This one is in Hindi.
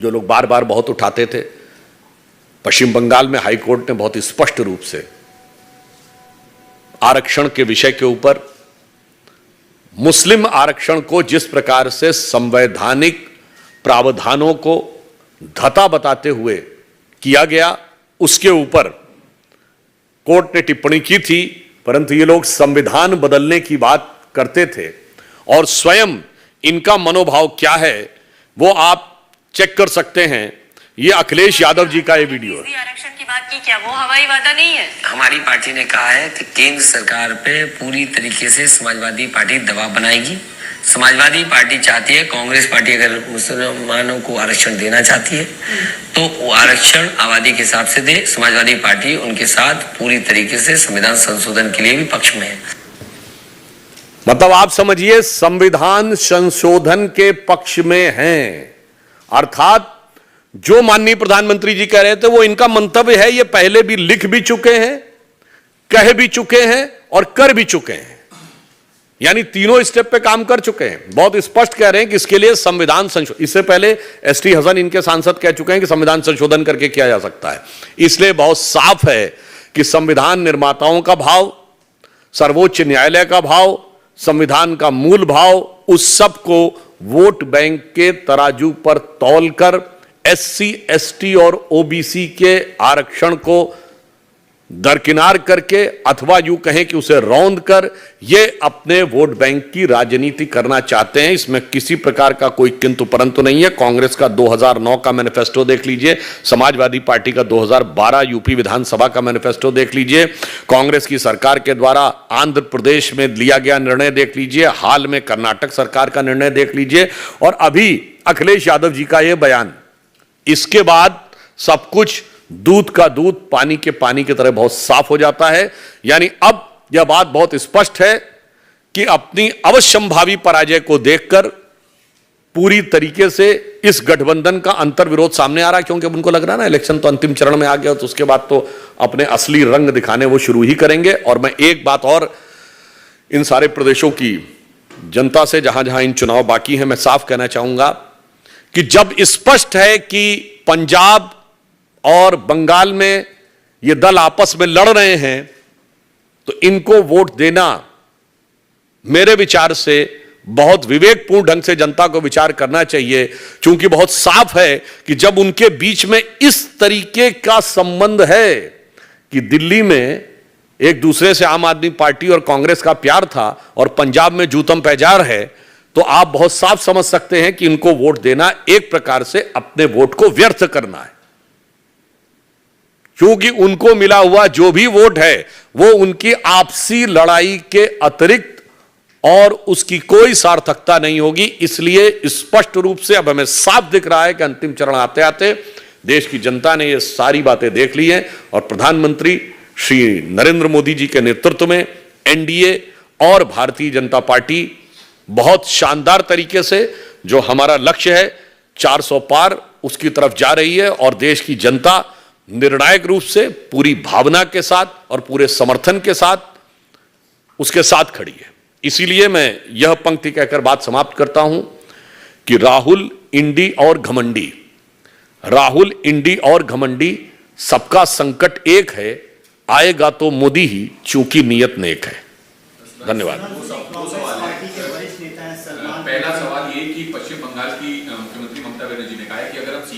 जो लोग बार बार बहुत उठाते थे। पश्चिम बंगाल में हाई कोर्ट ने बहुत स्पष्ट रूप से आरक्षण के विषय के ऊपर मुस्लिम आरक्षण को जिस प्रकार से संवैधानिक प्रावधानों को धता बताते हुए किया गया, उसके ऊपर कोर्ट ने टिप्पणी की थी। परंतु ये लोग संविधान बदलने की बात करते थे और स्वयं इनका मनोभाव क्या है वो आप चेक कर सकते हैं। ये अखिलेश यादव जी का ये वीडियो है। आरक्षण की बात की, क्या वो हवाई वादा नहीं है? हमारी पार्टी ने कहा है कि केंद्र सरकार पे पूरी तरीके से समाजवादी पार्टी दबाव बनाएगी। समाजवादी पार्टी चाहती है, कांग्रेस पार्टी अगर मुसलमानों को आरक्षण देना चाहती है तो वो आरक्षण आबादी के हिसाब से दे। समाजवादी पार्टी उनके साथ पूरी तरीके से संविधान संशोधन के लिए भी पक्ष में है। मतलब आप समझिए, संविधान संशोधन के पक्ष में हैं, अर्थात जो माननीय प्रधानमंत्री जी कह रहे थे वो इनका मंतव्य है। ये पहले भी लिख भी चुके हैं, कह भी चुके हैं और कर भी चुके हैं, यानी तीनों स्टेप पे काम कर चुके हैं। बहुत स्पष्ट कह रहे हैं कि इसके लिए संविधान संशोधन, इससे पहले एसटी हसन इनके सांसद कह चुके हैं कि संविधान संशोधन करके किया जा सकता है। इसलिए बहुत साफ है कि संविधान निर्माताओं का भाव, सर्वोच्च न्यायालय का भाव, संविधान का मूल भाव, उस सब को वोट बैंक के तराजू पर तौलकर एससी, एसटी और ओबीसी के आरक्षण को दरकिनार करके अथवा यूं कहें कि उसे रौंद कर ये अपने वोट बैंक की राजनीति करना चाहते हैं। इसमें किसी प्रकार का कोई किंतु परंतु नहीं है। कांग्रेस का 2009 का मैनिफेस्टो देख लीजिए, समाजवादी पार्टी का 2012 यूपी विधानसभा का मैनिफेस्टो देख लीजिए, कांग्रेस की सरकार के द्वारा आंध्र प्रदेश में लिया गया निर्णय देख लीजिए, हाल में कर्नाटक सरकार का निर्णय देख लीजिए और अभी अखिलेश यादव जी का यह बयान। इसके बाद सब कुछ दूध का दूध, पानी के पानी की तरह बहुत साफ हो जाता है। यानी अब यह बात बहुत स्पष्ट है कि अपनी अवश्यंभावी पराजय को देखकर पूरी तरीके से इस गठबंधन का अंतर्विरोध सामने आ रहा है, क्योंकि अब उनको लग रहा है ना इलेक्शन तो अंतिम चरण में आ गया, तो उसके बाद तो अपने असली रंग दिखाने वो शुरू ही करेंगे। और मैं एक बात और इन सारे प्रदेशों की जनता से, जहां जहां इन चुनाव बाकी हैं, मैं साफ कहना चाहूंगा कि जब स्पष्ट है कि पंजाब और बंगाल में ये दल आपस में लड़ रहे हैं तो इनको वोट देना मेरे विचार से बहुत विवेकपूर्ण ढंग से जनता को विचार करना चाहिए। क्योंकि बहुत साफ है कि जब उनके बीच में इस तरीके का संबंध है कि दिल्ली में एक दूसरे से आम आदमी पार्टी और कांग्रेस का प्यार था और पंजाब में जूतम पैजार है, तो आप बहुत साफ समझ सकते हैं कि इनको वोट देना एक प्रकार से अपने वोट को व्यर्थ करना है। क्योंकि उनको मिला हुआ जो भी वोट है वो उनकी आपसी लड़ाई के अतिरिक्त और उसकी कोई सार्थकता नहीं होगी। इसलिए स्पष्ट रूप से अब हमें साफ दिख रहा है कि अंतिम चरण आते आते देश की जनता ने ये सारी बातें देख ली हैं और प्रधानमंत्री श्री नरेंद्र मोदी जी के नेतृत्व में एनडीए और भारतीय जनता पार्टी बहुत शानदार तरीके से जो हमारा लक्ष्य है 400 पार, उसकी तरफ जा रही है और देश की जनता निर्णायक रूप से पूरी भावना के साथ और पूरे समर्थन के साथ उसके साथ खड़ी है। इसीलिए मैं यह पंक्ति कहकर बात समाप्त करता हूं कि राहुल इंडी और घमंडी, राहुल इंडी और घमंडी, सबका संकट एक है, आएगा तो मोदी ही, चूंकि नियत नेक है। धन्यवाद।